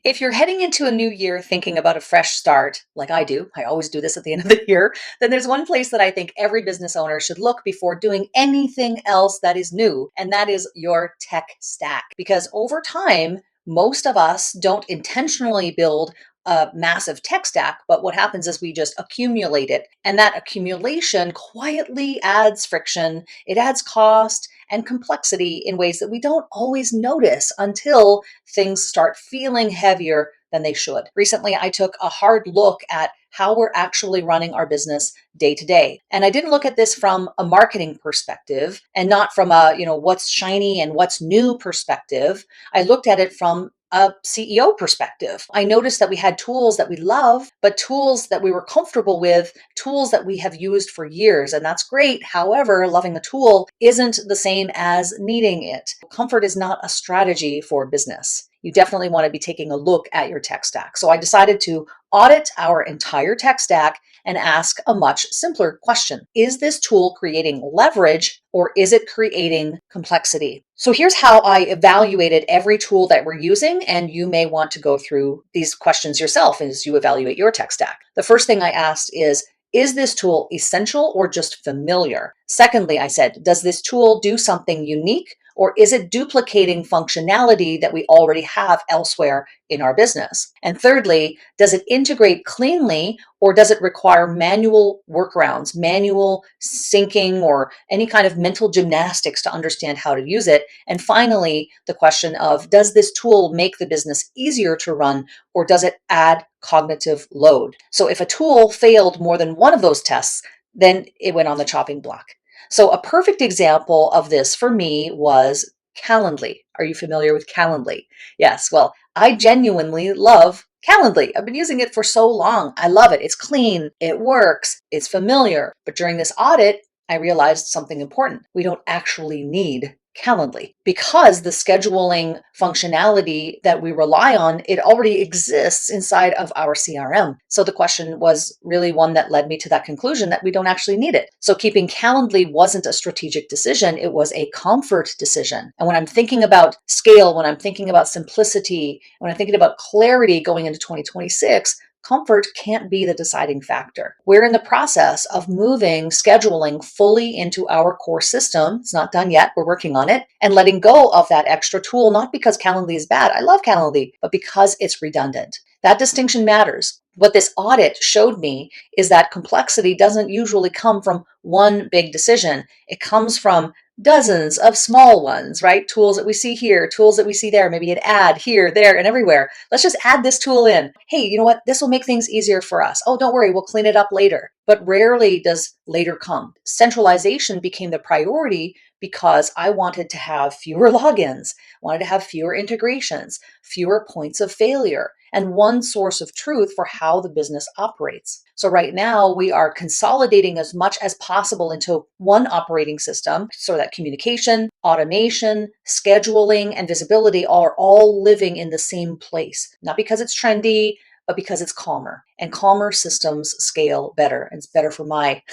If you're heading into a new year thinking about a fresh start, like I do, I always do this at the end of the year, then there's one place that I think every business owner should look before doing anything else that is new, and that is your tech stack. Because over time, most of us don't intentionally build a massive tech stack, but what happens is we just accumulate it. And that accumulation quietly adds friction, it adds cost and complexity in ways that we don't always notice until things start feeling heavier than they should. Recently, I took a hard look at how we're actually running our business day to day. And I didn't look at this from a marketing perspective and not from a, what's shiny and what's new perspective. I looked at it from a CEO perspective. I noticed that we had tools that we love, but tools that we were comfortable with, tools that we have used for years. And that's great. However, loving a tool isn't the same as needing it. Comfort is not a strategy for business. You definitely want to be taking a look at your tech stack. So I decided to audit our entire tech stack and ask a much simpler question. Is this tool creating leverage or is it creating complexity? So here's how I evaluated every tool that we're using, and you may want to go through these questions yourself as you evaluate your tech stack. The first thing I asked is this tool essential or just familiar? Secondly, I said, does this tool do something unique? Or is it duplicating functionality that we already have elsewhere in our business? And thirdly, does it integrate cleanly or does it require manual workarounds, manual syncing, or any kind of mental gymnastics to understand how to use it? And finally, the question of, does this tool make the business easier to run or does it add cognitive load? So if a tool failed more than one of those tests, then it went on the chopping block. So a perfect example of this for me was Calendly. Are you familiar with Calendly? Yes. Well, I genuinely love Calendly. I've been using it for so long. I love it. It's clean. It works. It's familiar. But during this audit, I realized something important. We don't actually need Calendly because the scheduling functionality that we rely on, it already exists inside of our CRM. So the question was really one that led me to that conclusion that we don't actually need it. So keeping Calendly wasn't a strategic decision. It was a comfort decision. And when I'm thinking about scale, when I'm thinking about simplicity, when I'm thinking about clarity going into 2026, comfort can't be the deciding factor. We're in the process of moving scheduling fully into our core system. It's not done yet. We're working on it and letting go of that extra tool, not because Calendly is bad. I love Calendly, but because it's redundant. That distinction matters. What this audit showed me is that complexity doesn't usually come from one big decision. It comes from dozens of small ones, right? Tools that we see here, tools that we see there, maybe an ad here, there, and everywhere. Let's just add this tool in. Hey, you know what? This will make things easier for us. Oh, don't worry, we'll clean it up later. But rarely does later come. Centralization became the priority because I wanted to have fewer logins, wanted to have fewer integrations, fewer points of failure, and one source of truth for how the business operates. So right now we are consolidating as much as possible into one operating system so that communication, automation, scheduling, and visibility are all living in the same place. Not because it's trendy, but because it's calmer. And calmer systems scale better. And it's better for my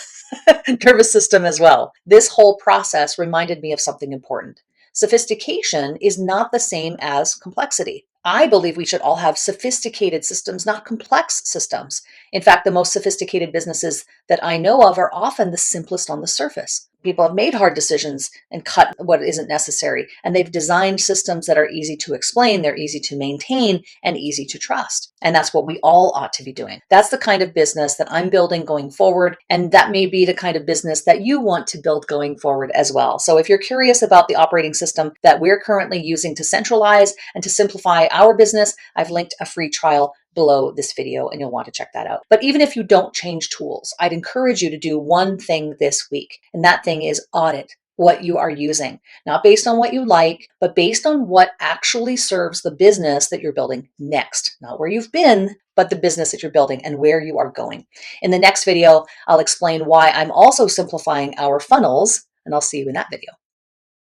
nervous system as well. This whole process reminded me of something important. Sophistication is not the same as complexity. I believe we should all have sophisticated systems, not complex systems. In fact, the most sophisticated businesses that I know of are often the simplest on the surface. People have made hard decisions and cut what isn't necessary, and they've designed systems that are easy to explain, they're easy to maintain, and easy to trust. And that's what we all ought to be doing. That's the kind of business that I'm building going forward, and that may be the kind of business that you want to build going forward as well. So if you're curious about the operating system that we're currently using to centralize and to simplify our business, I've linked a free trial below this video and you'll want to check that out. But even if you don't change tools, I'd encourage you to do one thing this week. And that thing is audit what you are using, not based on what you like, but based on what actually serves the business that you're building next, not where you've been, but the business that you're building and where you are going. In the next video, I'll explain why I'm also simplifying our funnels, and I'll see you in that video.